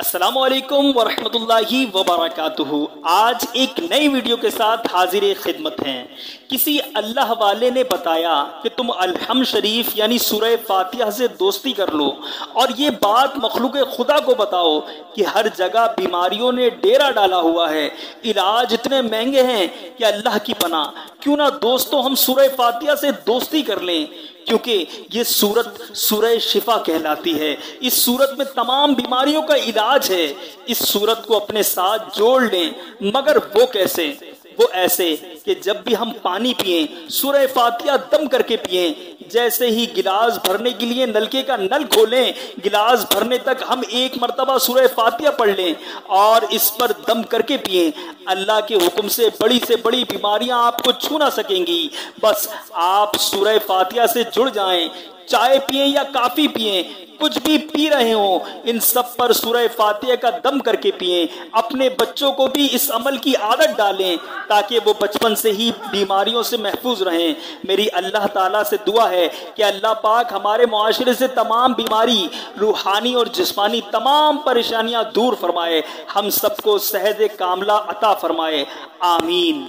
السلام علیکم ورحمۃ اللہ وبرکاتہ۔ آج ایک نئی ویڈیو کے ساتھ حاضر خدمت ہیں۔ کسی اللہ والے نے بتایا کہ تم الحمد شریف یعنی سورہ فاتحہ سے دوستی کر لو، اور یہ بات مخلوق خدا کو بتاؤ کہ ہر جگہ بیماریوں نے ڈیرا ڈالا ہوا ہے، علاج اتنے مہنگے ہیں کہ اللہ کی پناہ، کیوں نہ دوستو ہم سورہ فاتحہ سے دوستی کر لیں، کیونکہ یہ سورت سورہ شفا کہلاتی ہے۔ اس سورت میں تمام بیماریوں کا علاج ہے۔ اس سورت کو اپنے ساتھ جوڑ لیں، مگر وہ کیسے؟ وہ ایسے کہ جب بھی ہم پانی پئیں سورہ فاتحہ دم کر کے پئیں۔ جیسے ہی گلاس بھرنے کے لیے نلکے کا نل کھولیں، گلاس بھرنے تک ہم ایک مرتبہ سورہ فاتحہ پڑھ لیں اور اس پر دم کر کے پئیں۔ اللہ کے حکم سے بڑی بیماریاں آپ کو چھو نہ سکیں گی۔ بس آپ سورہ فاتحہ سے جڑ جائیں، چائے پئیں یا کافی پئیں، کچھ بھی پی رہے ہوں، ان سب پر سورہ فاتحہ کا دم کر کے پئیں۔ اپنے بچوں کو بھی اس عمل کی عادت ڈالیں تاکہ وہ بچپن سے ہی بیماریوں سے محفوظ رہیں۔ میری اللہ تعالیٰ سے دعا ہے کہ اللہ پاک ہمارے معاشرے سے تمام بیماری، روحانی اور جسمانی تمام پریشانیاں دور فرمائے، ہم سب کو صحت کاملہ عطا فرمائے، آمین۔